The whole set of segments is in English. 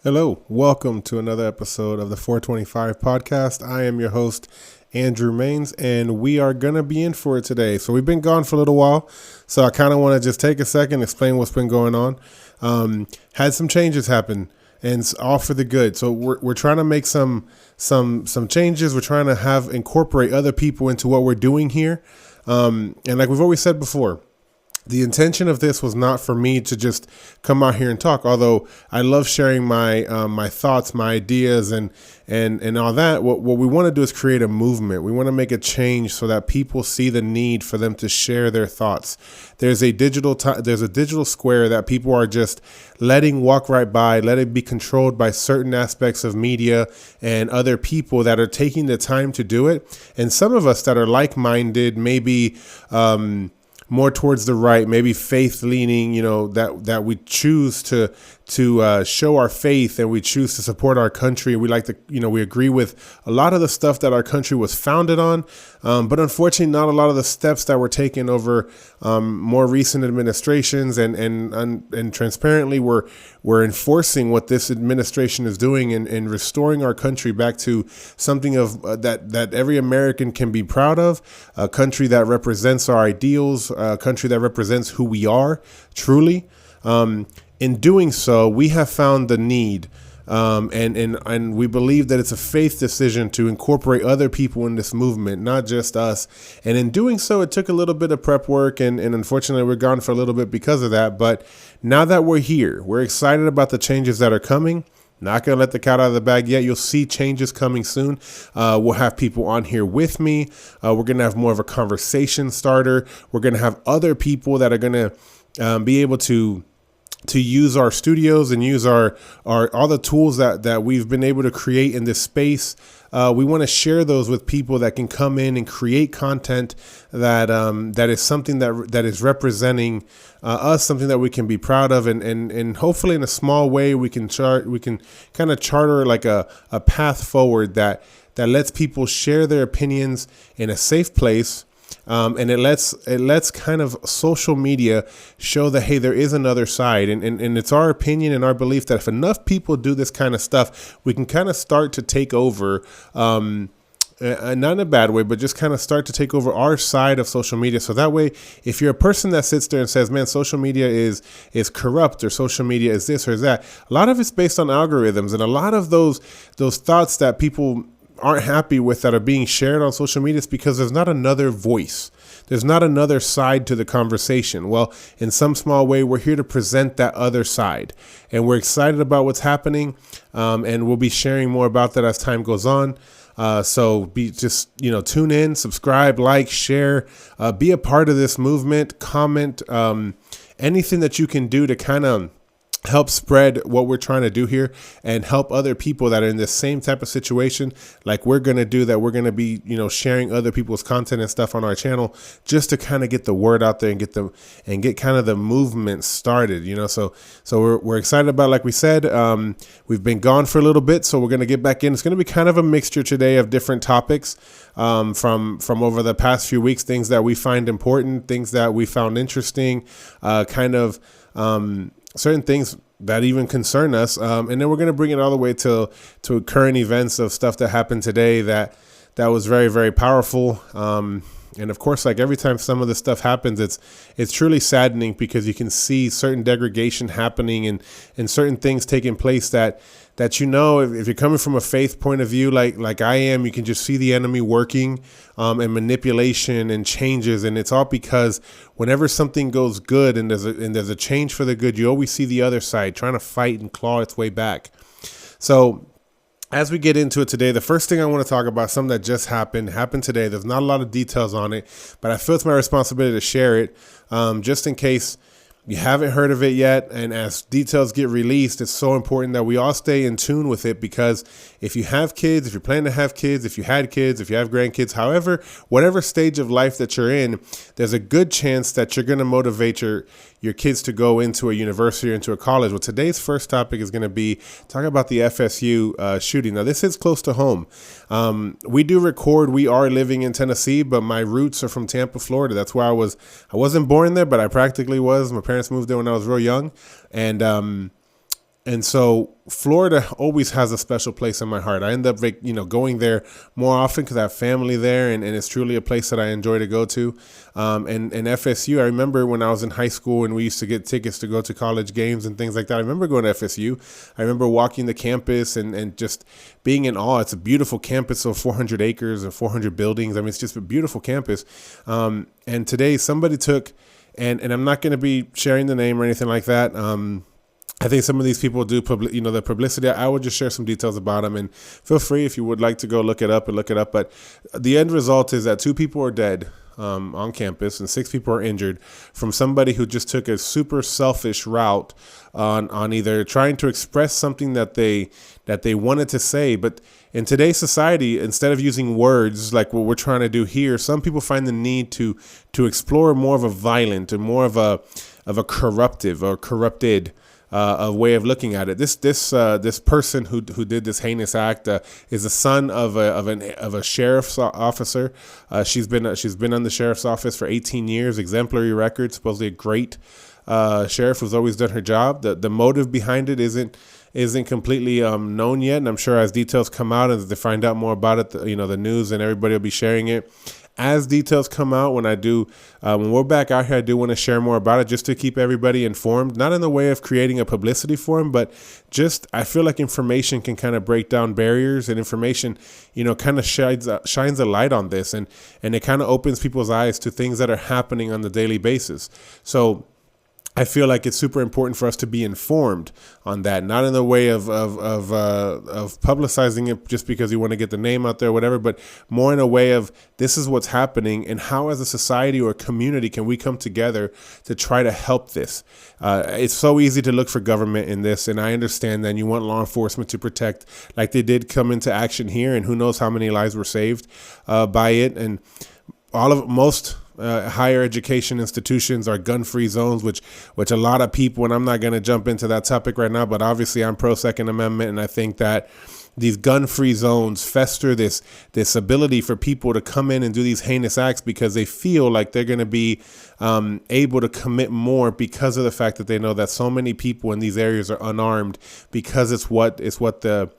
Hello, welcome to another episode of the 425 podcast. I am your host, Andrew Maines, and we are going to be in for it today. So we've been gone for a little while, so I kind of want to just take a second, explain what's been going on. Had some changes happen, and it's all for the good. So we're trying to make some changes. We're trying to incorporate other people into what we're doing here. And like we've always said before, the intention of this was not for me to just come out here and talk, although I love sharing my thoughts, my ideas, and all that. What we want to do is create a movement. We want to make a change so that people see the need for them to share their thoughts. There's a digital square that people are just letting walk right by, let it be controlled by certain aspects of media and other people that are taking the time to do it. And some of us that are like-minded, maybe more towards the right, maybe faith leaning, that we choose to show our faith and we choose to support our country. We like to, we agree with a lot of the stuff that our country was founded on. But unfortunately, not a lot of the steps that were taken over more recent administrations and transparently we're enforcing what this administration is doing and restoring our country back to something of that every American can be proud of, a country that represents our ideals, a country that represents who we are truly. In doing so, we have found the need, and we believe that it's a faith decision to incorporate other people in this movement, not just us. And in doing so, it took a little bit of prep work, and unfortunately, we're gone for a little bit because of that. But now that we're here, we're excited about the changes that are coming. Not going to let the cat out of the bag yet. You'll see changes coming soon. We'll have people on here with me. We're going to have more of a conversation starter. We're going to have other people that are going to be able to use our studios and use our all the tools that we've been able to create in this space. We want to share those with people that can come in and create content that is something that is representing us, something that we can be proud of, and hopefully in a small way we can kind of charter like a path forward that lets people share their opinions in a safe place. And it lets kind of social media show that, hey, there is another side. And it's our opinion and our belief that if enough people do this kind of stuff, we can kind of start to take over, not in a bad way, but just kind of start to take over our side of social media. So that way, if you're a person that sits there and says, man, social media is corrupt, or social media is this or that, a lot of it's based on algorithms. And a lot of those thoughts that people aren't happy with that are being shared on social media is because there's not another voice. There's not another side to the conversation. Well, in some small way, we're here to present that other side, and we're excited about what's happening. And we'll be sharing more about that as time goes on. So tune in, subscribe, like, share, be a part of this movement, comment, anything that you can do to kind of help spread what we're trying to do here and help other people that are in the same type of situation like we're going to do, that we're going to be, sharing other people's content and stuff on our channel just to kind of get the word out there and get kind of the movement started, so we're excited about, like we said, we've been gone for a little bit, so we're going to get back in. It's going to be kind of a mixture today of different topics, from over the past few weeks, things that we find important, things that we found interesting, certain things that even concern us. And then we're going to bring it all the way to current events of stuff that happened today that was very, very powerful. And of course, like every time some of this stuff happens, it's truly saddening because you can see certain degradation happening and certain things taking place that if you're coming from a faith point of view, like I am, you can just see the enemy working, and manipulation and changes. And it's all because whenever something goes good and there's a change for the good, you always see the other side trying to fight and claw its way back. So as we get into it today, the first thing I want to talk about, something that just happened today. There's not a lot of details on it, but I feel it's my responsibility to share it, just in case you haven't heard of it yet. And as details get released, it's so important that we all stay in tune with it, because if you have kids, if you're planning to have kids, if you had kids, if you have grandkids, whatever stage of life that you're in, there's a good chance that you're going to motivate your kids to go into a university or into a college. Well, today's first topic is going to be talking about the FSU shooting. Now, this is close to home. We do record. We are living in Tennessee, but my roots are from Tampa, Florida. That's where I was. I wasn't born there, but I practically was. My parents moved there when I was real young, and And so Florida always has a special place in my heart. I end up, going there more often because I have family there, and it's truly a place that I enjoy to go to. And FSU, I remember when I was in high school and we used to get tickets to go to college games and things like that. I remember going to FSU. I remember walking the campus and just being in awe. It's a beautiful campus of 400 acres and 400 buildings. I mean, it's just a beautiful campus. And today somebody took, and I'm not going to be sharing the name or anything like that. I think some of these people do the publicity. I would just share some details about them, and feel free if you would like to go look it up. But the end result is that 2 people are dead on campus and 6 people are injured from somebody who just took a super selfish route on either trying to express something that they wanted to say. But in today's society, instead of using words like what we're trying to do here, some people find the need to explore more of a violent and more of a corruptive or corrupted a way of looking at it. This person who did this heinous act is the son of a sheriff's officer. She's been on the sheriff's office for 18 years, exemplary record, supposedly a great sheriff who's always done her job. The motive behind it isn't completely known yet, and I'm sure as details come out and as they find out more about it, the news and everybody will be sharing it. As details come out, when we're back out here, I do want to share more about it just to keep everybody informed, not in the way of creating a publicity for them, but just I feel like information can kind of break down barriers, and information, kind of shines a light on this, and it kind of opens people's eyes to things that are happening on the daily basis. So I feel like it's super important for us to be informed on that, not in the way of publicizing it just because you want to get the name out there or whatever, but more in a way of this is what's happening and how as a society or a community can we come together to try to help this. It's so easy to look for government in this, and I understand that you want law enforcement to protect, like they did come into action here, and who knows how many lives were saved by it. And most higher education institutions are gun-free zones, which a lot of people, and I'm not going to jump into that topic right now, but obviously I'm pro Second Amendment, and I think that these gun-free zones fester this ability for people to come in and do these heinous acts because they feel like they're going to be able to commit more because of the fact that they know that so many people in these areas are unarmed because it's what the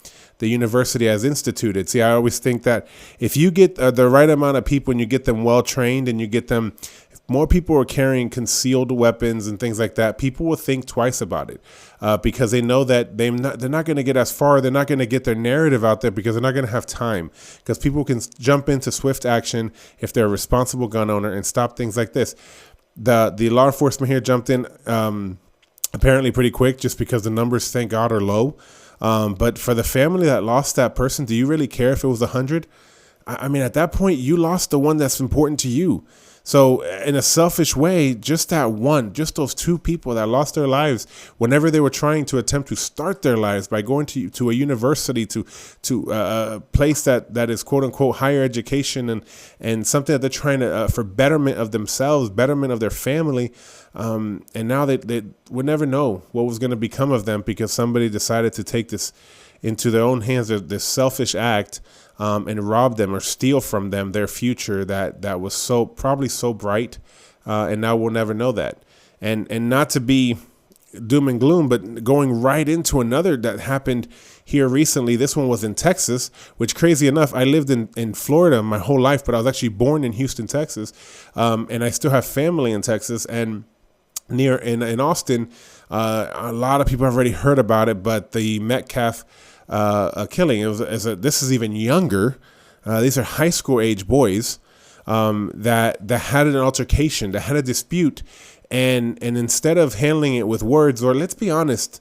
university has instituted. See, I always think that if you get the right amount of people and you get them well trained and you get them, if more people are carrying concealed weapons and things like that, people will think twice about it because they know that they're not going to get as far. They're not going to get their narrative out there because they're not going to have time, because people can jump into swift action if they're a responsible gun owner and stop things like this. The law enforcement here jumped in apparently pretty quick just because the numbers, thank God, are low. But for the family that lost that person, do you really care if it was 100? I mean, at that point, you lost the one that's important to you. So in a selfish way, just those 2 people that lost their lives whenever they were trying to attempt to start their lives by going to a university, to a place that is quote unquote higher education and something that they're trying to for betterment of themselves, betterment of their family. And now they would never know what was going to become of them because somebody decided to take this into their own hands, this selfish act, and rob them or steal from them their future that was probably so bright, and now we'll never know that. And not to be doom and gloom, but going right into another that happened here recently. This one was in Texas, which, crazy enough, I lived in Florida my whole life, but I was actually born in Houston, Texas, and I still have family in Texas. And near in Austin, a lot of people have already heard about it, but the Metcalf killing, this is even younger. These are high school age boys that had an altercation, that had a dispute, and instead of handling it with words, or let's be honest,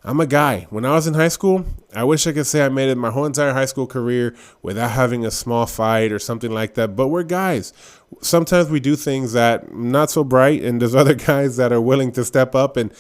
I'm a guy. When I was in high school, I wish I could say I made it my whole entire high school career without having a small fight or something like that. But we're guys. Sometimes we do things that not so bright, and there's other guys that are willing to step up and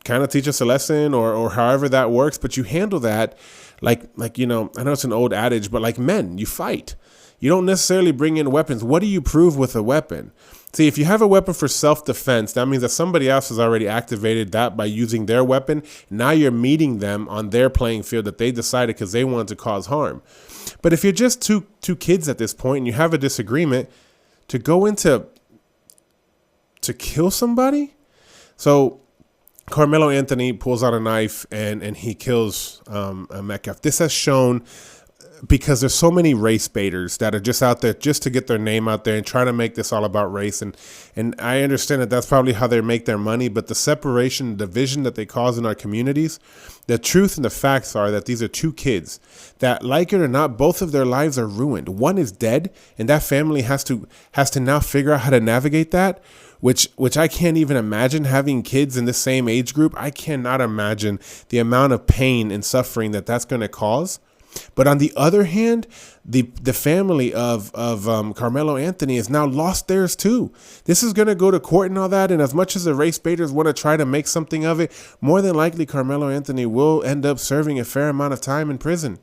kind of teach us a lesson or however that works. But you handle that like, I know it's an old adage, but like men, you fight. You don't necessarily bring in weapons. What do you prove with a weapon? See, if you have a weapon for self-defense, that means that somebody else has already activated that by using their weapon. Now you're meeting them on their playing field that they decided because they wanted to cause harm. But if you're just two kids at this point and you have a disagreement, to go into to kill somebody? So Karmelo Anthony pulls out a knife and he kills Metcalf. This has shown, because there's so many race baiters that are just out there just to get their name out there and trying to make this all about race. And I understand that that's probably how they make their money, but the separation, the division that they cause in our communities, the truth and the facts are that these are two kids that, like it or not, both of their lives are ruined. One is dead, and that family has to now figure out how to navigate that, which I can't even imagine. Having kids in the same age group, I cannot imagine the amount of pain and suffering that that's going to cause. But on the other hand, the family of Karmelo Anthony has now lost theirs too. This is going to go to court and all that. And as much as the race baiters want to try to make something of it, more than likely Karmelo Anthony will end up serving a fair amount of time in prison.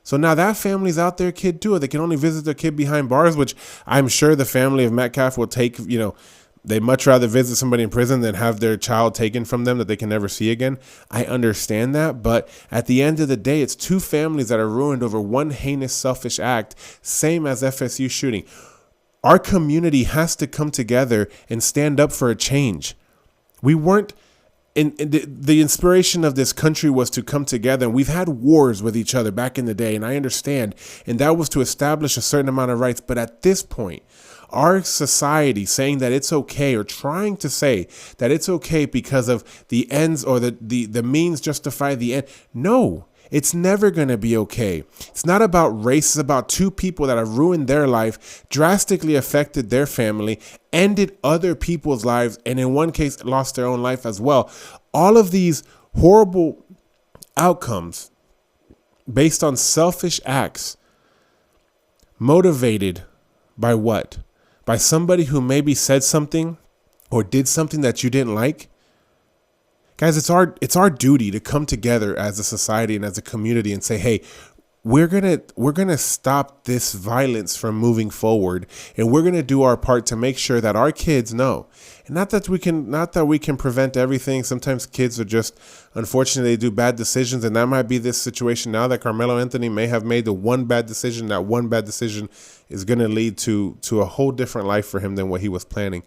So now that family's out their kid too. They can only visit their kid behind bars, which I'm sure the family of Metcalf will take, they'd much rather visit somebody in prison than have their child taken from them that they can never see again. I understand that. But at the end of the day, it's two families that are ruined over one heinous, selfish act, same as FSU shooting. Our community has to come together and stand up for a change. We weren't. The inspiration of this country was to come together. And we've had wars with each other back in the day, and I understand. And that was to establish a certain amount of rights. But at this point, our society saying that it's okay, or trying to say that it's okay because of the ends or the means justify the end. No, it's never going to be okay. It's not about race. It's about two people that have ruined their life, drastically affected their family, ended other people's lives, and in one case lost their own life as well. All of these horrible outcomes based on selfish acts, motivated by what? By somebody who maybe said something or did something that you didn't like. Guys, it's our duty to come together as a society and as a community and say, hey, we're gonna stop this violence from moving forward, and we're gonna do our part to make sure that our kids know. And not that we can prevent everything. Sometimes kids are just, unfortunately, they do bad decisions, and that might be this situation now that Karmelo Anthony may have made the one bad decision. That one bad decision is gonna lead to a whole different life for him than what he was planning.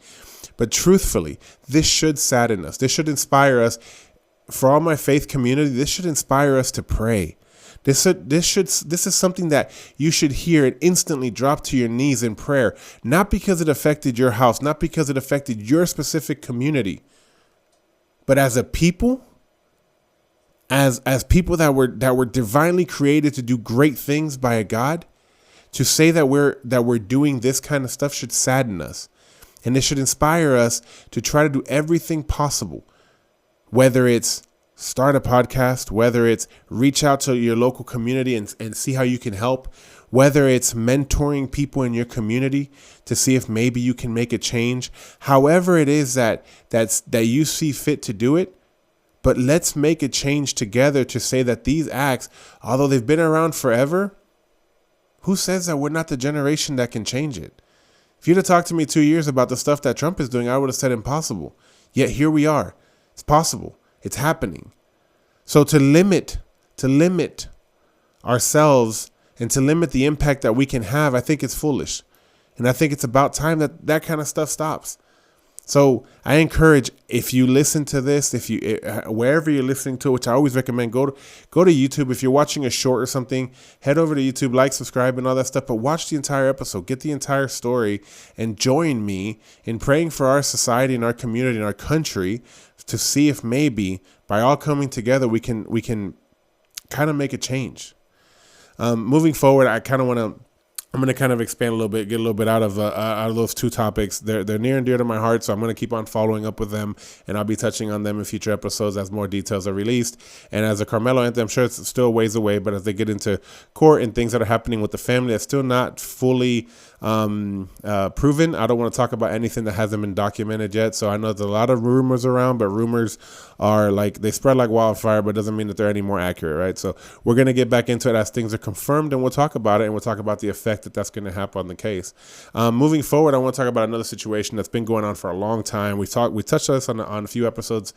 But truthfully, this should sadden us. This should inspire us. For all my faith community, this should inspire us to pray. This is something that you should hear and instantly drop to your knees in prayer, not because it affected your house, not because it affected your specific community, but as a people, as people that were divinely created to do great things by a God. To say that we're doing this kind of stuff should sadden us, and it should inspire us to try to do everything possible, whether it's start a podcast, whether it's reach out to your local community and see how you can help, whether it's mentoring people in your community to see if maybe you can make a change, however it is that you see fit to do it. But let's make a change together to say that these acts, although they've been around forever, who says that we're not the generation that can change it? If you'd have talked to me 2 years about the stuff that Trump is doing, I would have said impossible. Yet here we are. It's possible. It's happening. So to limit ourselves and to limit the impact that we can have, I think it's foolish. And I think it's about time that kind of stuff stops. So I encourage, if you listen to this, wherever you're listening to it, which I always recommend, go to YouTube. If you're watching a short or something, head over to YouTube, like, subscribe, and all that stuff. But watch the entire episode, get the entire story, and join me in praying for our society and our community and our country to see if maybe by all coming together we can kind of make a change. Moving forward, I'm going to kind of expand a little bit, get a little bit out of those two topics. They're near and dear to my heart, so I'm going to keep on following up with them, and I'll be touching on them in future episodes as more details are released. And as a Karmelo Anthony, I'm sure it's still a ways away, but as they get into court and things that are happening with the family that's still not fully proven, I don't want to talk about anything that hasn't been documented yet. So I know there's a lot of rumors around, but rumors are they spread like wildfire, but it doesn't mean that they're any more accurate, right? So we're going to get back into it as things are confirmed, and we'll talk about it, and we'll talk about the effect that's going to happen on the case. Moving forward, I want to talk about another situation that's been going on for a long time. We touched on this on a few episodes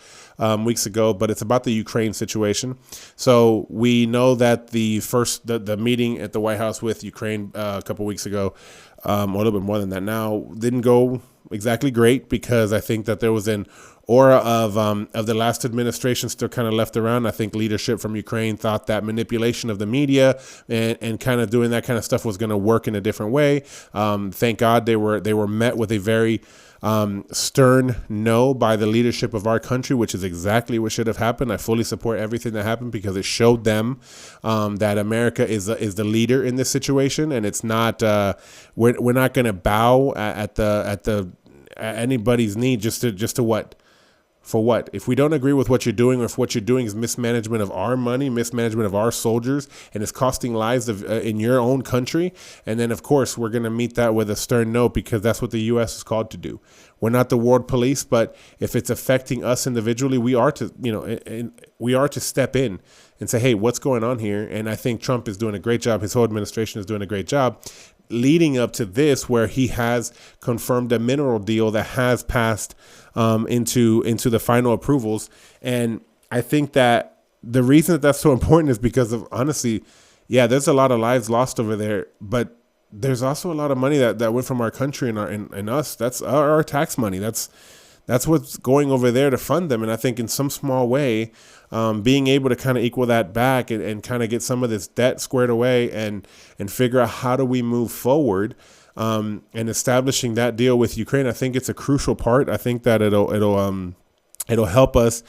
weeks ago, but it's about the Ukraine situation. So we know that the meeting at the White House with Ukraine a couple weeks ago, or a little bit more than that now, didn't go exactly great, because I think that there was an aura of the last administration still kind of left around. I think leadership from Ukraine thought that manipulation of the media and kind of doing that kind of stuff was going to work in a different way. Thank God they were met with a very stern no by the leadership of our country, which is exactly what should have happened. I fully support everything that happened because it showed them that America is the leader in this situation, and it's not we're not going to bow at anybody's need just to what. For what? If we don't agree with what you're doing, or if what you're doing is mismanagement of our money, mismanagement of our soldiers, and it's costing lives in your own country, and then, of course, we're going to meet that with a stern no, because that's what the U.S. is called to do. We're not the world police, but if it's affecting us individually, we are to step in and say, hey, what's going on here? And I think Trump is doing a great job. His whole administration is doing a great job leading up to this, where he has confirmed a mineral deal that has passed into the final approvals. And I think that the reason that that's so important is because of, honestly, yeah, there's a lot of lives lost over there, but there's also a lot of money that went from our country and us. That's our tax money. That's what's going over there to fund them. And I think in some small way, being able to kind of equal that back and kind of get some of this debt squared away and figure out how do we move forward, and establishing that deal with Ukraine, I think it's a crucial part. I think that it'll help us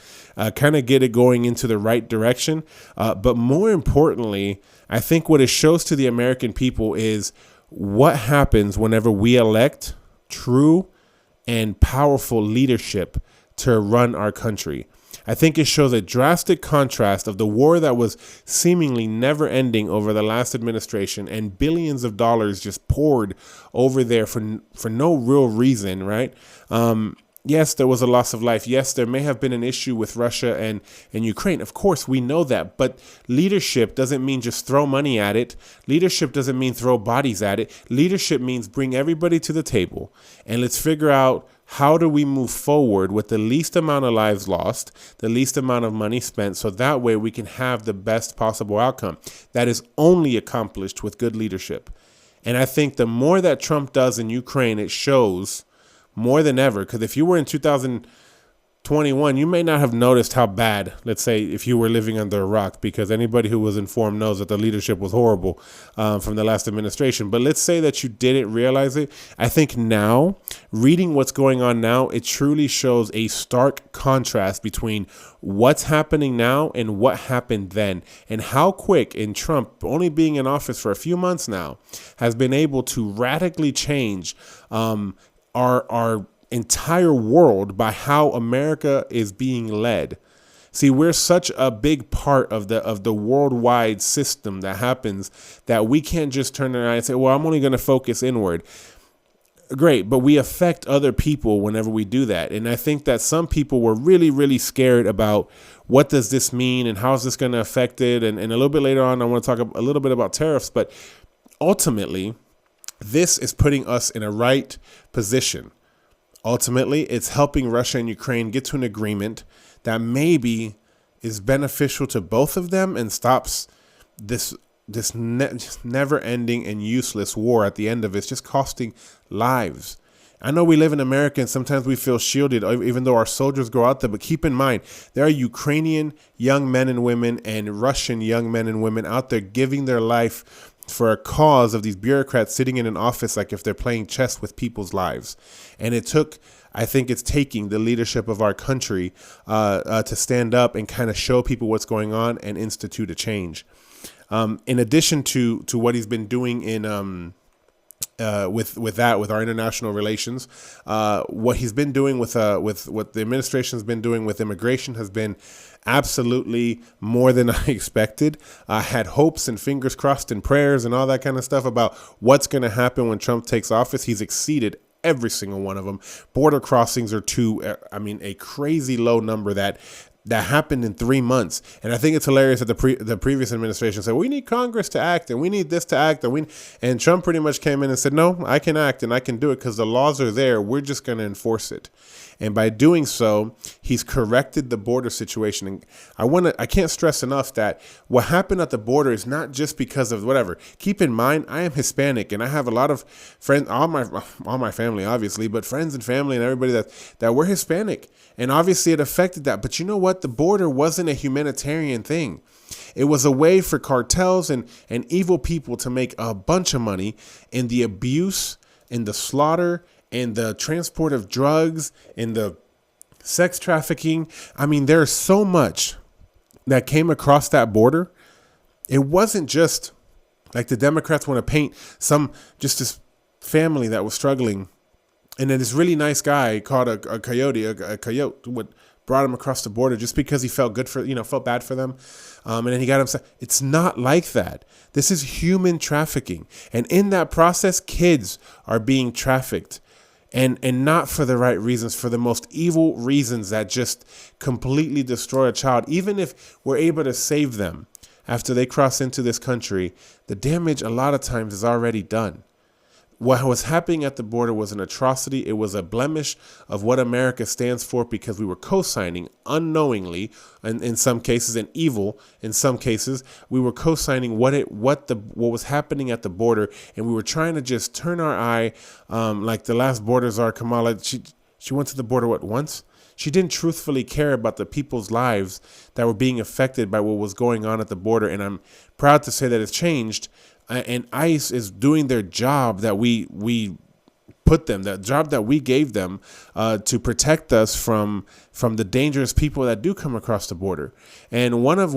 kind of get it going into the right direction. But more importantly, I think what it shows to the American people is what happens whenever we elect true and powerful leadership to run our country. I think it shows a drastic contrast of the war that was seemingly never ending over the last administration, and billions of dollars just poured over there for no real reason, right? Yes, there was a loss of life. Yes, there may have been an issue with Russia and Ukraine. Of course, we know that. But leadership doesn't mean just throw money at it. Leadership doesn't mean throw bodies at it. Leadership means bring everybody to the table and let's figure out, how do we move forward with the least amount of lives lost, the least amount of money spent, so that way we can have the best possible outcome. That is only accomplished with good leadership. And I think the more that Trump does in Ukraine, it shows more than ever, because if you were in 2021, you may not have noticed how bad, let's say, if you were living under a rock, because anybody who was informed knows that the leadership was horrible from the last administration. But let's say that you didn't realize it. I think now, reading what's going on now, it truly shows a stark contrast between what's happening now and what happened then, and how quick, in Trump only being in office for a few months now, has been able to radically change our entire world by how America is being led. See, we're such a big part of the worldwide system that happens that we can't just turn around and say, well, I'm only going to focus inward. Great, but we affect other people whenever we do that. And I think that some people were really, really scared about what does this mean and how is this going to affect it. And a little bit later on, I want to talk a little bit about tariffs. But ultimately, this is putting us in a right position. Ultimately, it's helping Russia and Ukraine get to an agreement that maybe is beneficial to both of them and stops this never-ending and useless war at the end of it. It's just costing lives. I know we live in America and sometimes we feel shielded, even though our soldiers go out there. But keep in mind, there are Ukrainian young men and women and Russian young men and women out there giving their life for a cause of these bureaucrats sitting in an office like if they're playing chess with people's lives. And I think it's taking the leadership of our country to stand up and kind of show people what's going on and institute a change. In addition to what he's been doing in with our international relations, what he's been doing with what the administration's been doing with immigration has been absolutely more than I expected. I had hopes and fingers crossed and prayers and all that kind of stuff about what's going to happen when Trump takes office. He's exceeded every single one of them. Border crossings are a crazy low number that happened in 3 months. And I think it's hilarious that the previous administration said, we need Congress to act and we need this to act. And Trump pretty much came in and said, no, I can act and I can do it because the laws are there. We're just going to enforce it. And by doing so, he's corrected the border situation. And I can't stress enough that what happened at the border is not just because of whatever. Keep in mind, I am Hispanic and I have a lot of friends, all my family, obviously, but friends and family and everybody that we're Hispanic. And obviously it affected that. But you know what? The border wasn't a humanitarian thing. It was a way for cartels and evil people to make a bunch of money in the abuse, in the slaughter, in the transport of drugs, in the sex trafficking. I mean, there's so much that came across that border. It wasn't just like the Democrats want to paint just this family that was struggling. And then this really nice guy called a coyote would brought him across the border just because he felt felt bad for them. And then he got upset. It's not like that. This is human trafficking. And in that process, kids are being trafficked. And not for the right reasons, for the most evil reasons that just completely destroy a child. Even if we're able to save them after they cross into this country, the damage a lot of times is already done. What was happening at the border was an atrocity. It was a blemish of what America stands for because we were co-signing unknowingly, and in some cases, and evil in some cases, we were co-signing what was happening at the border, and we were trying to just turn our eye, like the last border czar Kamala. She went to the border once. She didn't truthfully care about the people's lives that were being affected by what was going on at the border, and I'm proud to say that it's changed. And ICE is doing their job that we put them, that job that we gave them to protect us from the dangerous people that do come across the border. And one of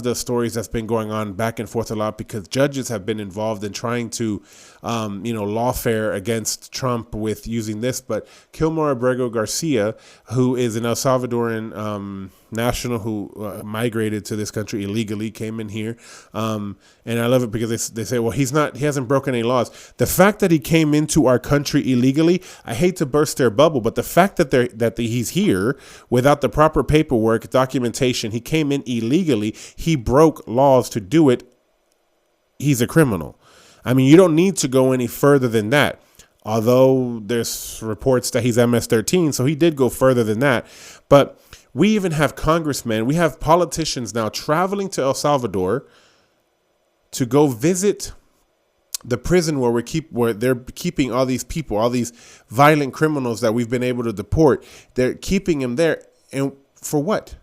the stories that's been going on back and forth a lot because judges have been involved in trying to, lawfare against Trump with using this. But Kilmar Abrego Garcia, who is an El Salvadoran national who migrated to this country illegally, came in here. And I love it because they say, well, he hasn't broken any laws. The fact that he came into our country illegally, I hate to burst their bubble, but the fact that he's here without the proper paperwork, documentation, he came in illegally, he broke laws to do it. He's a criminal. I mean, you don't need to go any further than that. Although there's reports that he's MS-13, so he did go further than that. But we even have congressmen, we have politicians now traveling to El Salvador to go visit the prison where they're keeping all these people, all these violent criminals that we've been able to deport. They're keeping them there. And for what?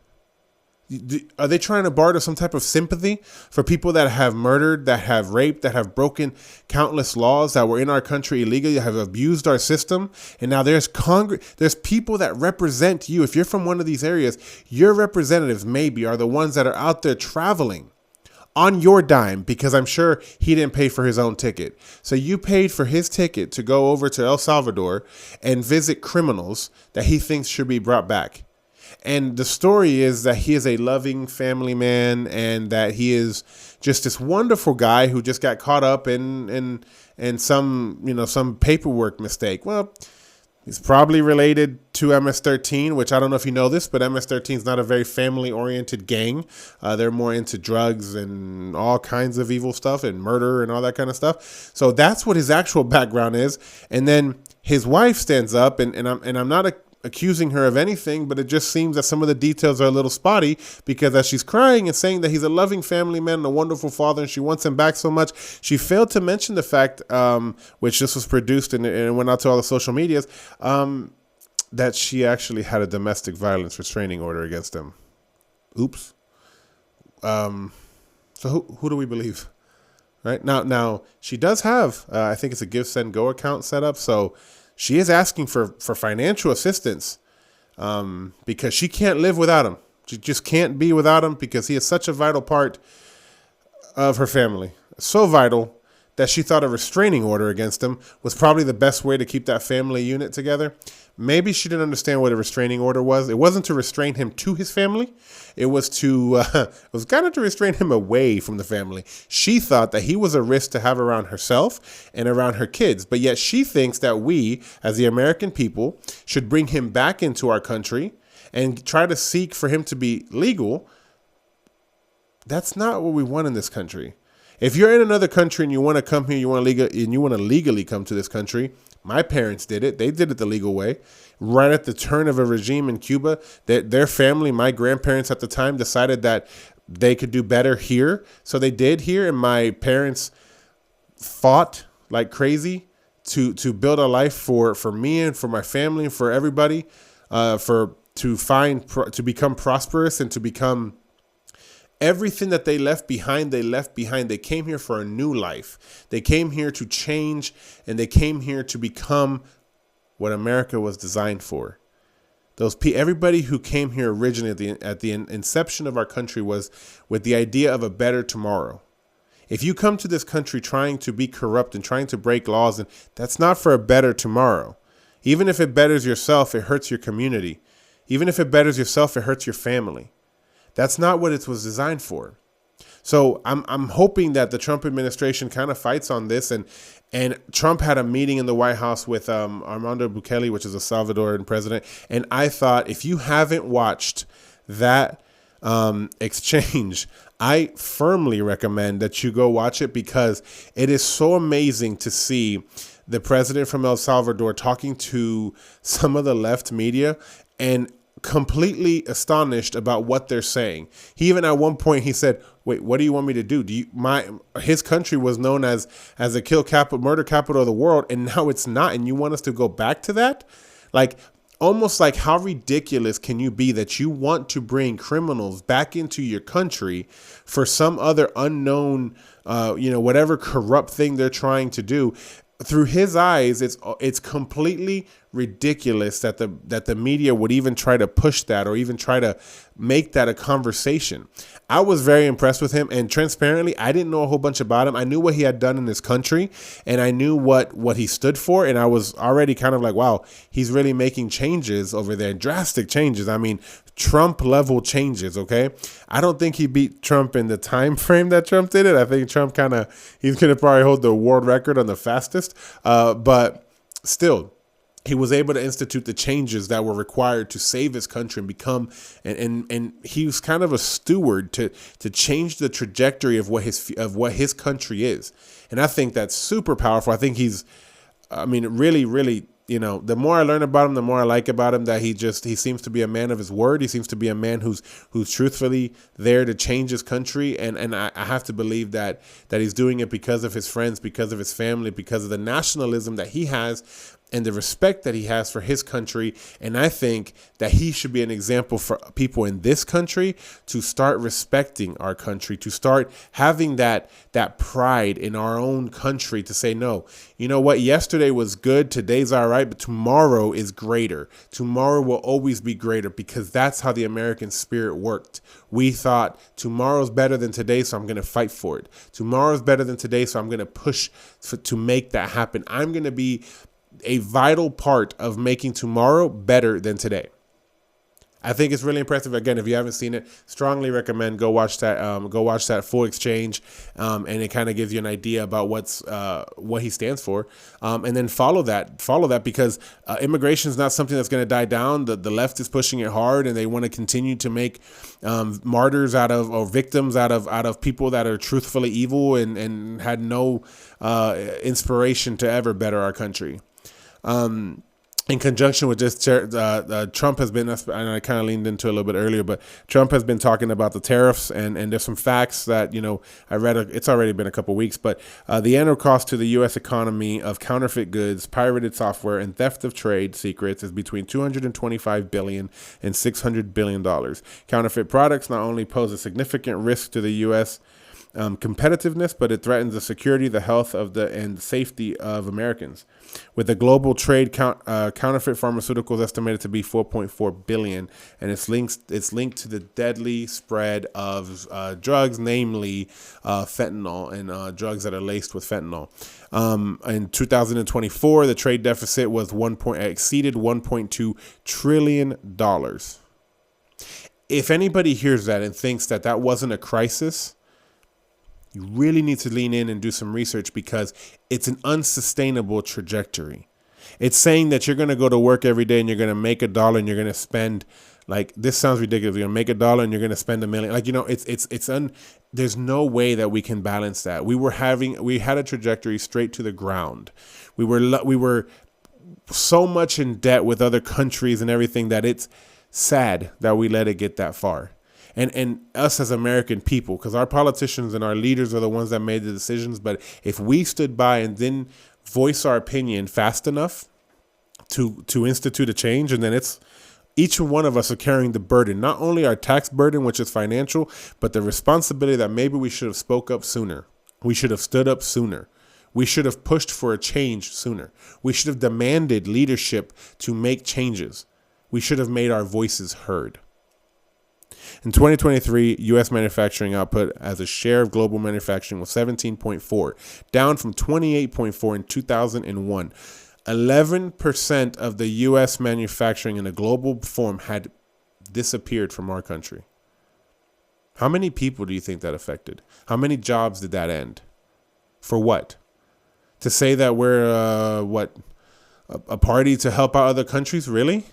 Are they trying to barter some type of sympathy for people that have murdered, that have raped, that have broken countless laws, that were in our country illegally, that have abused our system? And now there's people that represent you. If you're from one of these areas, your representatives maybe are the ones that are out there traveling on your dime, because I'm sure he didn't pay for his own ticket. So you paid for his ticket to go over to El Salvador and visit criminals that he thinks should be brought back. And the story is that he is a loving family man and that he is just this wonderful guy who just got caught up in some paperwork mistake. Well, he's probably related to MS-13, which I don't know if you know this, but MS-13 is not a very family-oriented gang. They're more into drugs and all kinds of evil stuff and murder and all that kind of stuff. So that's what his actual background is. And then his wife stands up, and I'm not accusing her of anything, but it just seems that some of the details are a little spotty, because as she's crying and saying that he's a loving family man and a wonderful father and she wants him back so much, she failed to mention the fact, which this was produced and it went out to all the social medias, that she actually had a domestic violence restraining order against him. Oops. So who do we believe? Right now she does have, I think it's a Give, Send, Go account set up. So she is asking for financial assistance because she can't live without him. She just can't be without him because he is such a vital part of her family. So vital that she thought a restraining order against him was probably the best way to keep that family unit together. Maybe she didn't understand what a restraining order was. It wasn't to restrain him to his family. It was kind of to restrain him away from the family. She thought that he was a risk to have around herself and around her kids. But yet she thinks that we, as the American people, should bring him back into our country and try to seek for him to be legal. That's not what we want in this country. If you're in another country and you want to come here, you want to legally come to this country. My parents did it. They did it the legal way. Right at the turn of a regime in Cuba, their family, my grandparents at the time, decided that they could do better here. So they did here. And my parents fought like crazy to build a life for me and for my family and for everybody. to become prosperous and to become everything that they left behind. They came here for a new life. They came here to change, and they came here to become what America was designed for. Everybody who came here originally at the inception of our country was with the idea of a better tomorrow. If you come to this country trying to be corrupt and trying to break laws, and that's not for a better tomorrow. Even if it betters yourself, it hurts your community. Even if it betters yourself, it hurts your family. That's not what it was designed for. So I'm hoping that the Trump administration kind of fights on this. And Trump had a meeting in the White House with Armando Bukele, which is a Salvadoran president. And I thought, if you haven't watched that exchange, I firmly recommend that you go watch it, because it is so amazing to see the president from El Salvador talking to some of the left media and completely astonished about what they're saying. He even at one point he said, "Wait, what do you want me to do? His country was known as the murder capital of the world, and now it's not, and you want us to go back to that?" Like, almost like, how ridiculous can you be that you want to bring criminals back into your country for some other unknown, whatever corrupt thing they're trying to do? Through his eyes, it's completely ridiculous that the media would even try to push that or even try to make that a conversation. I was very impressed with him, and transparently, I didn't know a whole bunch about him. I knew what he had done in his country, and I knew what he stood for, and I was already kind of like, wow, he's really making changes over there, drastic changes. I mean, Trump level changes, okay? I don't think he beat Trump in the time frame that Trump did it. I think Trump he's going to probably hold the world record on the fastest, but still, he was able to institute the changes that were required to save his country and become, and he was kind of a steward to change the trajectory of what his country is. And I think that's super powerful. I think really, really, the more I learn about him, the more I like about him, that he seems to be a man of his word. He seems to be a man who's truthfully there to change his country. And I have to believe that he's doing it because of his friends, because of his family, because of the nationalism that he has and the respect that he has for his country. And I think that he should be an example for people in this country to start respecting our country, to start having that pride in our own country, to say, no, you know what? Yesterday was good. Today's all right. But tomorrow is greater. Tomorrow will always be greater, because that's how the American spirit worked. We thought tomorrow's better than today, so I'm going to fight for it. Tomorrow's better than today, so I'm going to push to make that happen. I'm going to be a vital part of making tomorrow better than today. I think it's really impressive. Again, if you haven't seen it, strongly recommend go watch that full exchange, and it kind of gives you an idea about what he stands for, and then follow that because immigration is not something that's going to die down. The left is pushing it hard, and they want to continue to make martyrs or victims out of people that are truthfully evil and had no inspiration to ever better our country. In conjunction with this, Trump has been, and I kind of leaned into a little bit earlier, but Trump has been talking about the tariffs, and there's some facts that, I read, it's already been a couple weeks, but the annual cost to the U.S. economy of counterfeit goods, pirated software, and theft of trade secrets is between $225 billion and $600 billion. Counterfeit products not only pose a significant risk to the U.S. Competitiveness, but it threatens the security, the health and safety of Americans. With the global trade, counterfeit pharmaceuticals estimated to be $4.4 billion, and it's linked to the deadly spread of drugs, namely fentanyl and drugs that are laced with fentanyl. In 2024, the trade deficit was exceeded $1.2 trillion. If anybody hears that and thinks that wasn't a crisis, you really need to lean in and do some research, because it's an unsustainable trajectory. It's saying that you're going to go to work every day and you're going to make $1 and you're going to spend, like, this sounds ridiculous. You're going to make $1 and you're going to spend $1 million. Like, there's no way that we can balance that. We had a trajectory straight to the ground. We were so much in debt with other countries and everything that it's sad that we let it get that far. And us as American people, because our politicians and our leaders are the ones that made the decisions. But if we stood by and didn't voice our opinion fast enough to institute a change, and then Each one of us are carrying the burden, not only our tax burden, which is financial, but the responsibility that maybe we should have spoke up sooner. We should have stood up sooner. We should have pushed for a change sooner. We should have demanded leadership to make changes. We should have made our voices heard. In 2023, U.S. manufacturing output as a share of global manufacturing was 17.4, down from 28.4 in 2001. 11% of the U.S. manufacturing in a global form had disappeared from our country. How many people do you think that affected? How many jobs did that end? For what? To say that we're, a party to help out other countries? Really?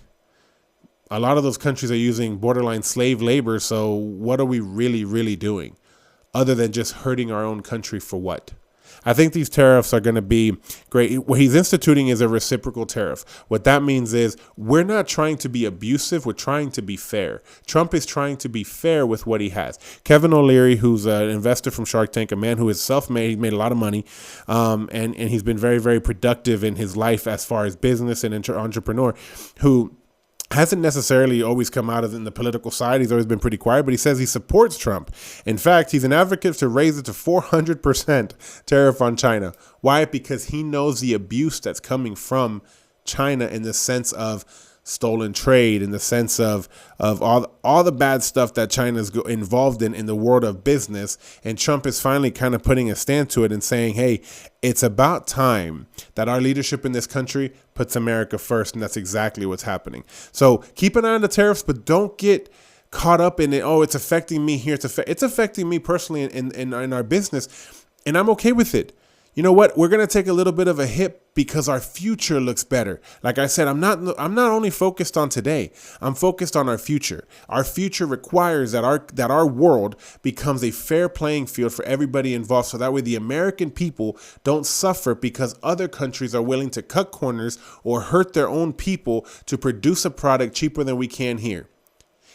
A lot of those countries are using borderline slave labor, so what are we really, really doing? Other than just hurting our own country for what? I think these tariffs are going to be great. What he's instituting is a reciprocal tariff. What that means is we're not trying to be abusive. We're trying to be fair. Trump is trying to be fair with what he has. Kevin O'Leary, who's an investor from Shark Tank, a man who is self-made, he's made a lot of money, and he's been very, very productive in his life as far as business and entrepreneur, who hasn't necessarily always come out in the political side. He's always been pretty quiet, but he says he supports Trump. In fact, he's an advocate to raise it to 400% tariff on China. Why? Because he knows the abuse that's coming from China in the sense of stolen trade, in the sense of all the bad stuff that China's involved in the world of business. And Trump is finally kind of putting a stand to it and saying, hey, it's about time that our leadership in this country puts America first. And that's exactly what's happening. So keep an eye on the tariffs, but don't get caught up in it. Oh, it's affecting me here. It's affecting me personally in our business. And I'm okay with it. You know what? We're going to take a little bit of a hit because our future looks better. Like I said, I'm not only focused on today. I'm focused on our future. Our future requires that our world becomes a fair playing field for everybody involved. So that way the American people don't suffer because other countries are willing to cut corners or hurt their own people to produce a product cheaper than we can here.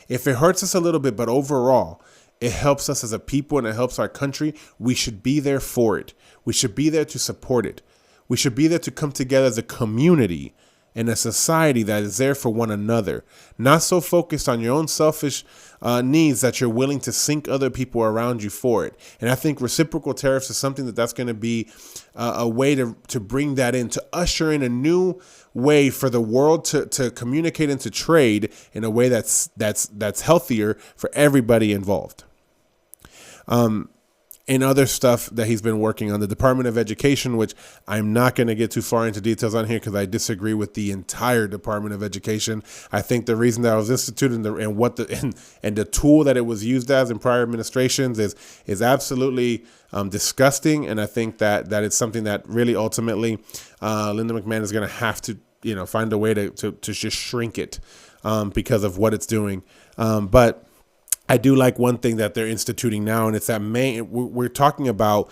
If it hurts us a little bit, but overall, it helps us as a people and it helps our country, we should be there for it. We should be there to support it. We should be there to come together as a community and a society that is there for one another, not so focused on your own selfish needs that you're willing to sink other people around you for it. And I think reciprocal tariffs is something that's going to be a way to bring that in, to usher in a new way for the world to communicate and to trade in a way that's healthier for everybody involved. And other stuff that he's been working on, the Department of Education, which I'm not going to get too far into details on here because I disagree with the entire Department of Education. I think the reason that it was instituted and the tool that it was used as in prior administrations is absolutely disgusting. And I think that it's something that really ultimately Linda McMahon is going to have to find a way to just shrink it because of what it's doing. But I do like one thing that they're instituting now, and it's that we're talking about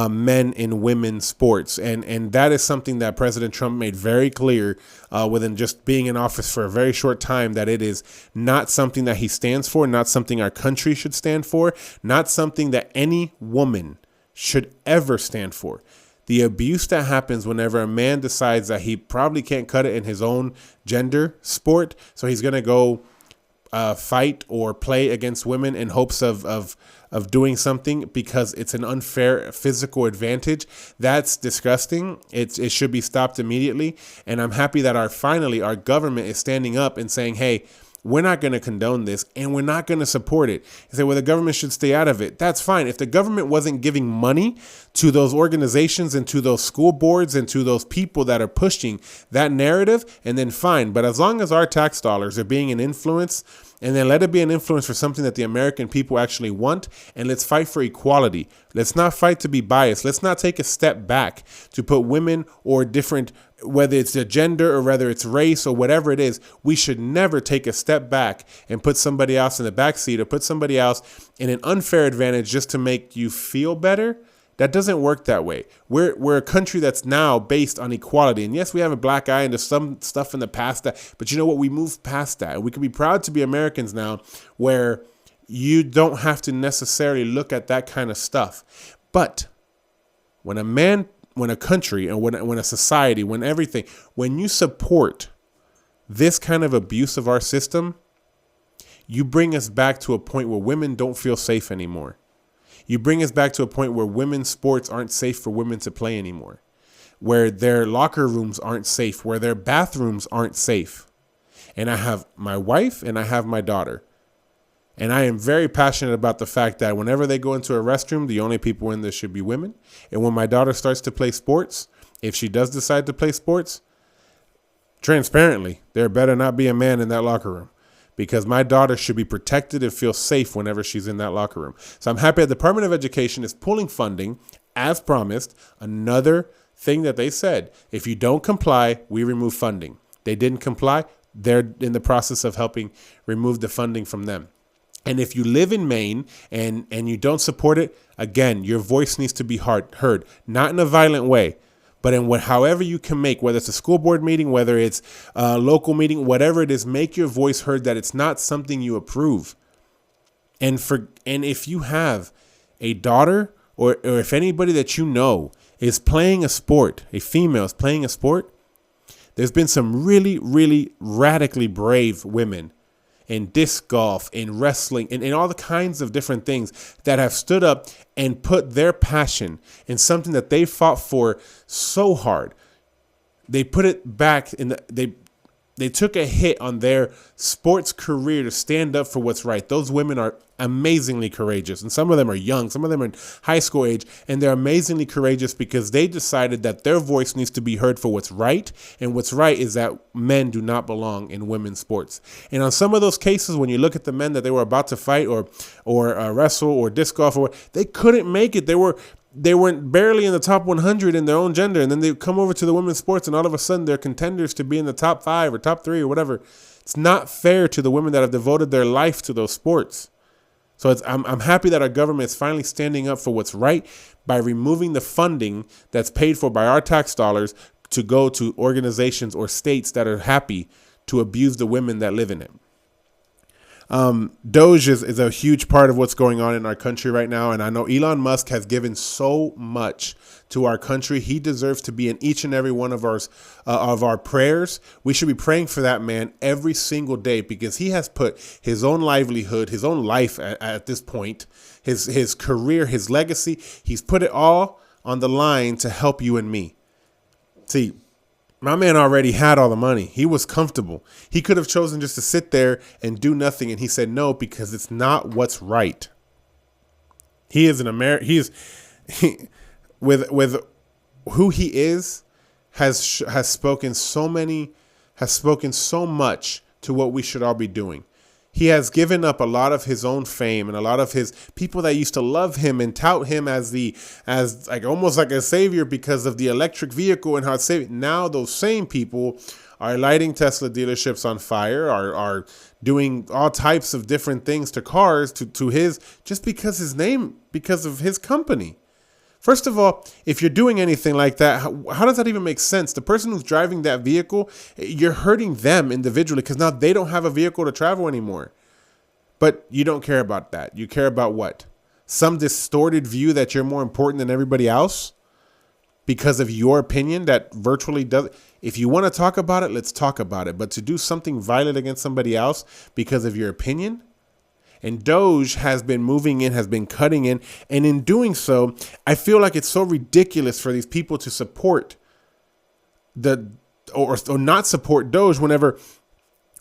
men in women's sports. And that is something that President Trump made very clear within just being in office for a very short time, that it is not something that he stands for, not something our country should stand for, not something that any woman should ever stand for. The abuse that happens whenever a man decides that he probably can't cut it in his own gender sport, so he's going to go fight or play against women in hopes of doing something because it's an unfair physical advantage. That's disgusting. It should be stopped immediately. And I'm happy that our government is standing up and saying, hey, we're not going to condone this and we're not going to support it. They say, well, the government should stay out of it. That's fine. If the government wasn't giving money to those organizations and to those school boards and to those people that are pushing that narrative, and then fine. But as long as our tax dollars are being an influence, and then let it be an influence for something that the American people actually want, and let's fight for equality. Let's not fight to be biased. Let's not take a step back to put women or different, whether it's their gender or whether it's race or whatever it is. We should never take a step back and put somebody else in the backseat or put somebody else in an unfair advantage just to make you feel better. That doesn't work that way. We're a country that's now based on equality. And yes, we have a black eye and there's some stuff in the past but you know what? We moved past that. We can be proud to be Americans now where you don't have to necessarily look at that kind of stuff. But when a country and when a society, when you support this kind of abuse of our system, you bring us back to a point where women don't feel safe anymore. You bring us back to a point where women's sports aren't safe for women to play anymore, where their locker rooms aren't safe, where their bathrooms aren't safe. And I have my wife and I have my daughter. And I am very passionate about the fact that whenever they go into a restroom, the only people in there should be women. And when my daughter starts to play sports, if she does decide to play sports, transparently, there better not be a man in that locker room, because my daughter should be protected and feel safe whenever she's in that locker room. So I'm happy that the Department of Education is pulling funding as promised. Another thing that they said, if you don't comply, we remove funding. They didn't comply. They're in the process of helping remove the funding from them. And if you live in Maine and you don't support it, again, your voice needs to be heard, not in a violent way, but in however you can make, whether it's a school board meeting, whether it's a local meeting, whatever it is, make your voice heard that it's not something you approve. And if you have a daughter or if anybody that you know is playing a sport, a female is playing a sport, there's been some really, really radically brave women in disc golf, in wrestling, in all the kinds of different things that have stood up and put their passion in something that they fought for so hard. They put it back they took a hit on their sports career to stand up for what's right. Those women are amazingly courageous, and some of them are young, some of them are in high school age, and they're amazingly courageous because they decided that their voice needs to be heard for what's right, and what's right is that men do not belong in women's sports. And on some of those cases, when you look at the men that they were about to fight or wrestle or disc golf, they couldn't make it. They weren't barely in the top 100 in their own gender, and then they come over to the women's sports, and all of a sudden they're contenders to be in the top 5 or top 3 or whatever. It's not fair to the women that have devoted their life to those sports. So I'm happy that our government is finally standing up for what's right by removing the funding that's paid for by our tax dollars to go to organizations or states that are happy to abuse the women that live in it. Doge is a huge part of what's going on in our country right now. And I know Elon Musk has given so much to our country. He deserves to be in each and every one of our prayers. We should be praying for that man every single day, because he has put his own livelihood, his own life at this point, his career, his legacy. He's put it all on the line to help you and me. See, my man already had all the money. He was comfortable. He could have chosen just to sit there and do nothing. And he said no, because it's not what's right. He is an American. With who he is, has spoken so much to what we should all be doing. He has given up a lot of his own fame and a lot of his people that used to love him and tout him as like almost like a savior because of the electric vehicle and how it's saving. Now those same people are lighting Tesla dealerships on fire, are doing all types of different things to cars to his, just because of his company. First of all, if you're doing anything like that, how does that even make sense? The person who's driving that vehicle, you're hurting them individually, because now they don't have a vehicle to travel anymore. But you don't care about that. You care about what? Some distorted view that you're more important than everybody else because of your opinion that virtually does. If you want to talk about it, let's talk about it. But to do something violent against somebody else because of your opinion? And Doge has been moving in, has been cutting in. And in doing so, I feel like it's so ridiculous for these people to support or not support Doge whenever.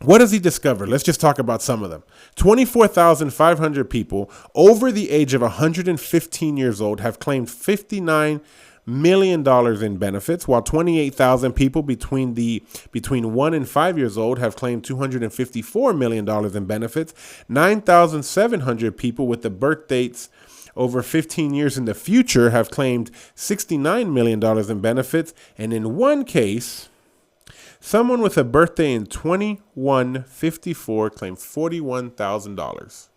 What has he discovered? Let's just talk about some of them. 24,500 people over the age of 115 years old have claimed $59 million in benefits, while 28,000 people between 1 and 5 years old have claimed $254 million in benefits. 9,700 people with the birth dates over 15 years in the future have claimed $69 million in benefits. And in one case, someone with a birthday in 2154 claimed $41,000.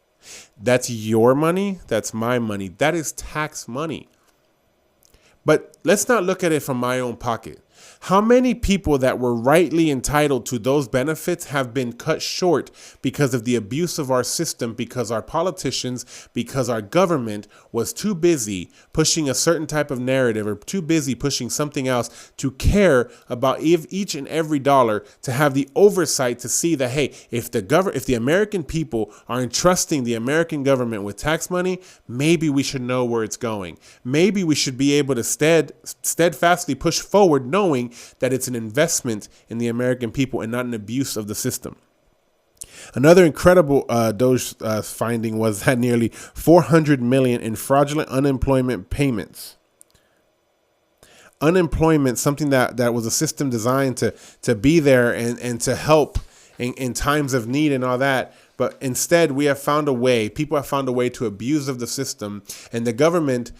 That's your money. That's my money. That is tax money. But let's not look at it from my own pocket. How many people that were rightly entitled to those benefits have been cut short because of the abuse of our system, because our politicians, because our government was too busy pushing a certain type of narrative or too busy pushing something else to care about each and every dollar, to have the oversight to see that, hey, if the American people are entrusting the American government with tax money, maybe we should know where it's going. Maybe we should be able to steadfastly push forward knowing that it's an investment in the American people and not an abuse of the system. Another incredible Doge finding was that nearly 400 million in fraudulent unemployment payments. Unemployment, something that was a system designed to be there and to help in times of need and all that. But instead, people have found a way to abuse of the system, and the government,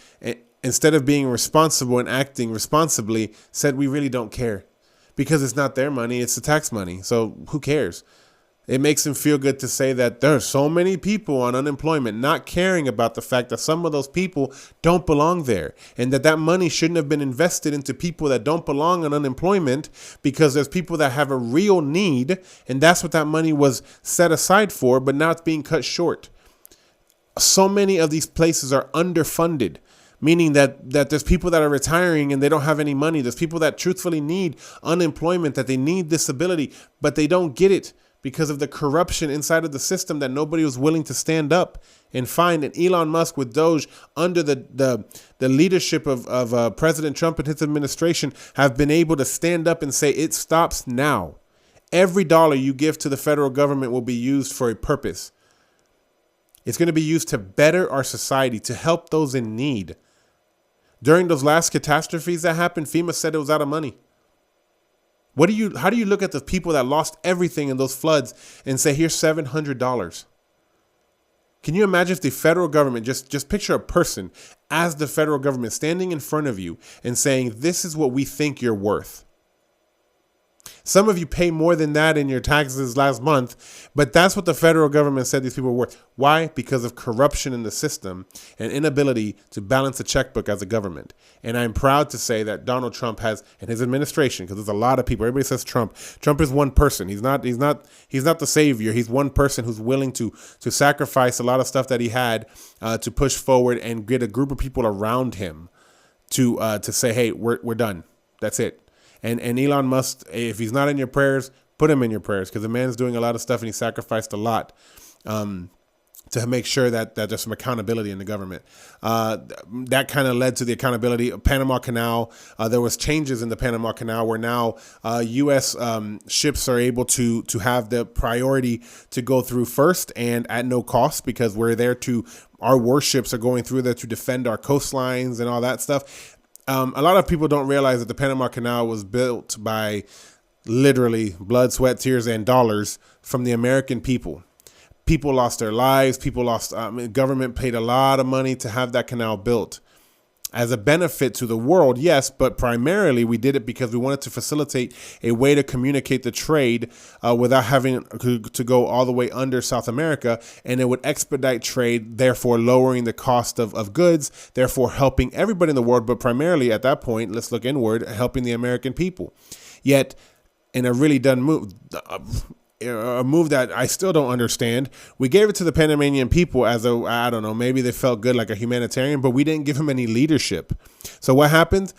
instead of being responsible and acting responsibly, said, we really don't care because it's not their money. It's the tax money. So who cares? It makes them feel good to say that there are so many people on unemployment, not caring about the fact that some of those people don't belong there, and that money shouldn't have been invested into people that don't belong on unemployment, because there's people that have a real need, and that's what that money was set aside for, but now it's being cut short. So many of these places are underfunded, meaning that there's people that are retiring and they don't have any money. There's people that truthfully need unemployment, that they need disability, but they don't get it because of the corruption inside of the system that nobody was willing to stand up and find. And Elon Musk with Doge, under the leadership of President Trump and his administration, have been able to stand up and say it stops now. Every dollar you give to the federal government will be used for a purpose. It's going to be used to better our society, to help those in need. During those last catastrophes that happened, FEMA said it was out of money. How do you look at the people that lost everything in those floods and say, here's $700? Can you imagine if the federal government, just picture a person as the federal government standing in front of you and saying, this is what we think you're worth. Some of you pay more than that in your taxes last month, but that's what the federal government said these people were worth. Why? Because of corruption in the system and inability to balance a checkbook as a government. And I'm proud to say that Donald Trump has, and his administration, because there's a lot of people, everybody says Trump. Trump is one person. He's not the savior. He's one person who's willing to sacrifice a lot of stuff that he had to push forward and get a group of people around him to say, hey, we're done. That's it. And Elon Musk, if he's not in your prayers, put him in your prayers, because the man's doing a lot of stuff and he sacrificed a lot to make sure that there's some accountability in the government. That kind of led to the accountability of Panama Canal. There was changes in the Panama Canal where now U.S. Ships are able to have the priority to go through first and at no cost, because our warships are going through there to defend our coastlines and all that stuff. A lot of people don't realize that the Panama Canal was built by literally blood, sweat, tears, and dollars from the American people. People lost their lives. Government paid a lot of money to have that canal built as a benefit to the world, yes, but primarily we did it because we wanted to facilitate a way to communicate the trade without having to go all the way under South America, and it would expedite trade, therefore lowering the cost of goods, therefore helping everybody in the world, but primarily at that point, let's look inward, helping the American people. Yet, in a really done move, a move that I still don't understand, we gave it to the Panamanian people as I don't know, maybe they felt good like a humanitarian, but we didn't give them any leadership. So what happened?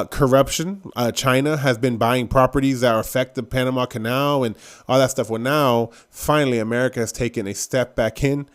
Corruption. China has been buying properties that affect the Panama Canal and all that stuff. Well, now, finally, America has taken a step back in,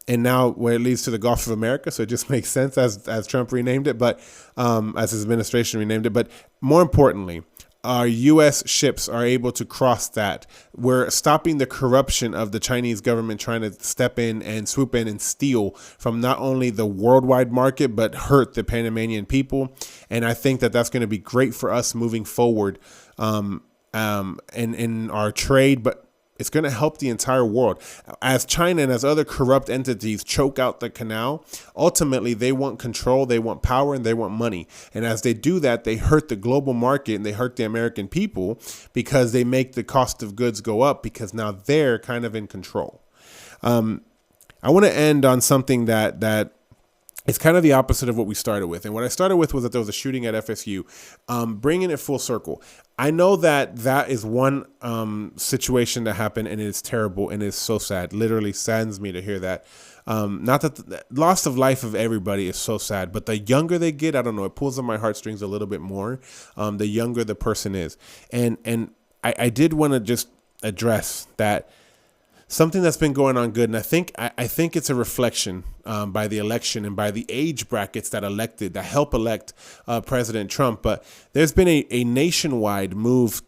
and now where it leads to the Gulf of America. So it just makes sense as Trump renamed it, but as his administration renamed it. But more importantly, our U.S. ships are able to cross that. We're stopping the corruption of the Chinese government trying to step in and swoop in and steal from not only the worldwide market, but hurt the Panamanian people. And I think that that's going to be great for us moving forward in our trade, but it's going to help the entire world. As China and as other corrupt entities choke out the canal, ultimately they want control, they want power, and they want money. And as they do that, they hurt the global market and they hurt the American people, because they make the cost of goods go up, because now they're kind of in control. I want to end on something that it's kind of the opposite of what we started with. And what I started with was that there was a shooting at FSU, bringing it full circle. I know that that is one situation that happened, and it is terrible, and it is so sad. Literally saddens me to hear that. Not that the loss of life of everybody is so sad, but the younger they get, I don't know, it pulls on my heartstrings a little bit more, the younger the person is. And I did want to just address that something that's been going on good, and I think it's a reflection by the election and by the age brackets that help elect President Trump. But there's been a nationwide move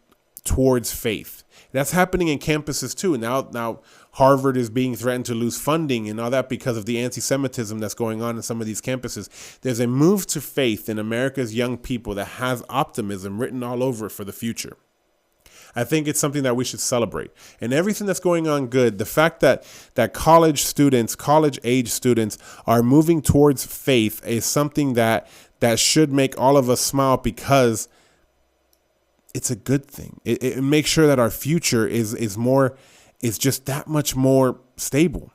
towards faith. That's happening in campuses too. Now Harvard is being threatened to lose funding and all that because of the anti-Semitism that's going on in some of these campuses. There's a move to faith in America's young people that has optimism written all over it for the future. I think it's something that we should celebrate. And everything that's going on good, the fact that college age students are moving towards faith is something that should make all of us smile, because it's a good thing. It makes sure that our future is just that much more stable.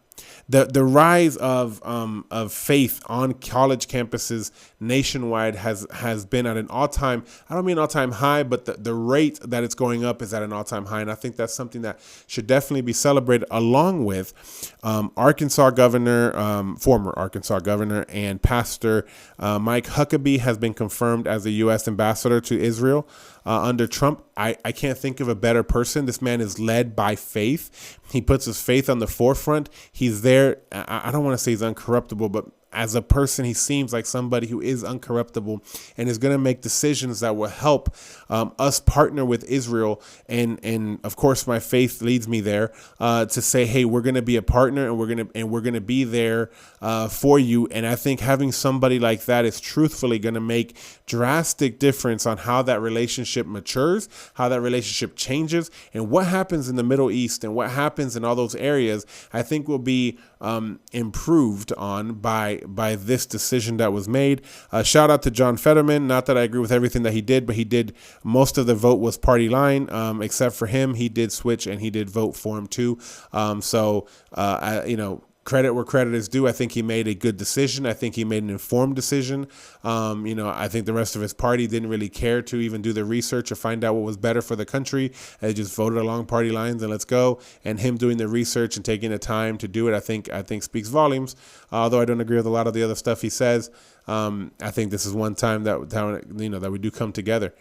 The rise of faith on college campuses nationwide has been at an all-time, I don't mean all-time high, but the rate that it's going up is at an all-time high. And I think that's something that should definitely be celebrated, along with former Arkansas governor and pastor Mike Huckabee has been confirmed as the U.S. ambassador to Israel under Trump. I can't think of a better person. This man is led by faith. He puts his faith on the forefront. He's there. I don't want to say he's uncorruptible, but as a person, he seems like somebody who is uncorruptible and is going to make decisions that will help us partner with Israel. And of course, my faith leads me there to say, hey, we're going to be a partner, and we're going to be there for you. And I think having somebody like that is truthfully going to make drastic difference on how that relationship matures, how that relationship changes, and what happens in the Middle East and what happens in all those areas. I think will be improved on by this decision that was made. Shout out to John Fetterman. Not that I agree with everything that he did, but he did. Most of the vote was party line, except for him. He did switch, and he did vote for him too. Credit where credit is due. I think he made a good decision. I think he made an informed decision. I think the rest of his party didn't really care to even do the research or find out what was better for the country. They just voted along party lines and let's go. And him doing the research and taking the time to do it, I think speaks volumes. Although I don't agree with a lot of the other stuff he says. I think this is one time that we do come together.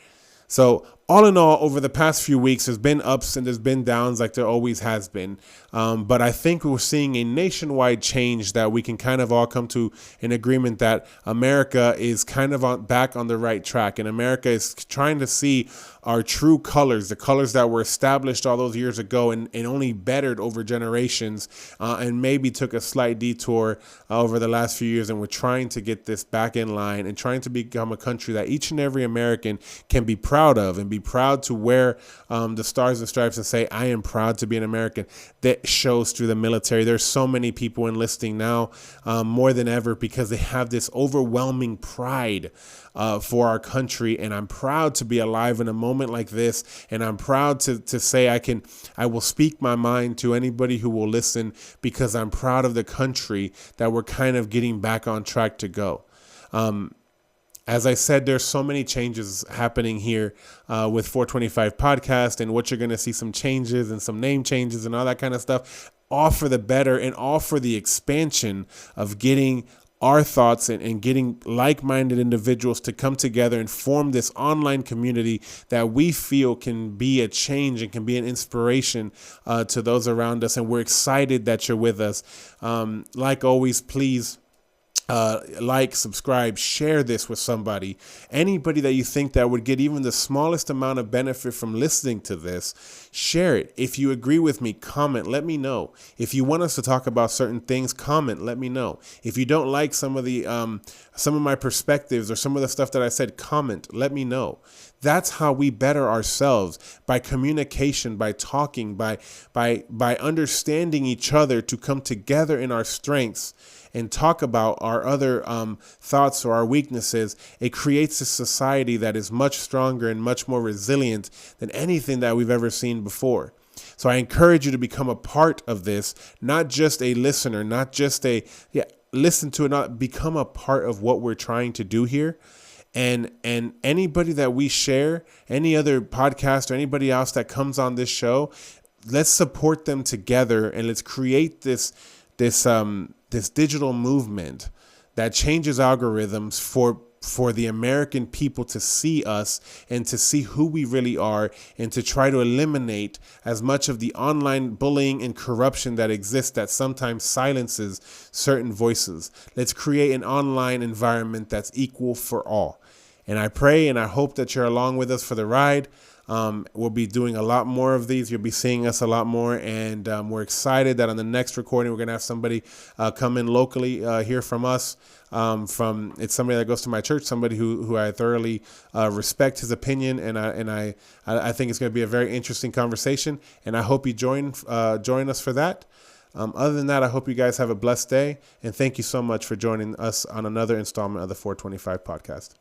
So all in all, over the past few weeks, there's been ups and there's been downs like there always has been. But I think we're seeing a nationwide change that we can kind of all come to an agreement that America is kind of back on the right track. And America is trying to see our true colors, the colors that were established all those years ago and only bettered over generations and maybe took a slight detour over the last few years. And we're trying to get this back in line and trying to become a country that each and every American can be proud of and be proud to wear the stars and stripes and say, I am proud to be an American. That shows through the military. There's so many people enlisting now more than ever because they have this overwhelming pride for our country. And I'm proud to be alive in a moment like this. And I'm proud to say I will speak my mind to anybody who will listen, because I'm proud of the country that we're kind of getting back on track to go. As I said, there's so many changes happening here with 425 podcast, and what you're going to see some changes and some name changes and all that kind of stuff, all for the better and all for the expansion of getting our thoughts and getting like-minded individuals to come together and form this online community that we feel can be a change and can be an inspiration to those around us. And we're excited that you're with us. Like always, please like, subscribe, share this with somebody, anybody that you think that would get even the smallest amount of benefit from listening to this. Share it. If you agree with me, comment, let me know. If you want us to talk about certain things, comment, let me know. If you don't like some of my perspectives or some of the stuff that I said, comment, let me know. That's how we better ourselves, by communication, by talking, by understanding each other to come together in our strengths and talk about our other thoughts or our weaknesses. It creates a society that is much stronger and much more resilient than anything that we've ever seen before. So I encourage you to become a part of this, not just a listener, not just listen to it, become a part of what we're trying to do here. And anybody that we share, any other podcast or anybody else that comes on this show, let's support them together, and let's create this digital movement that changes algorithms for the American people to see us and to see who we really are, and to try to eliminate as much of the online bullying and corruption that exists that sometimes silences certain voices. Let's create an online environment that's equal for all. And I pray and I hope that you're along with us for the ride. We'll be doing a lot more of these. You'll be seeing us a lot more. And we're excited that on the next recording, we're going to have somebody come in locally, hear from us. It's somebody that goes to my church, somebody who I thoroughly respect his opinion. And I think it's going to be a very interesting conversation. And I hope you join us for that. Other than that, I hope you guys have a blessed day. And thank you so much for joining us on another installment of the 425 podcast.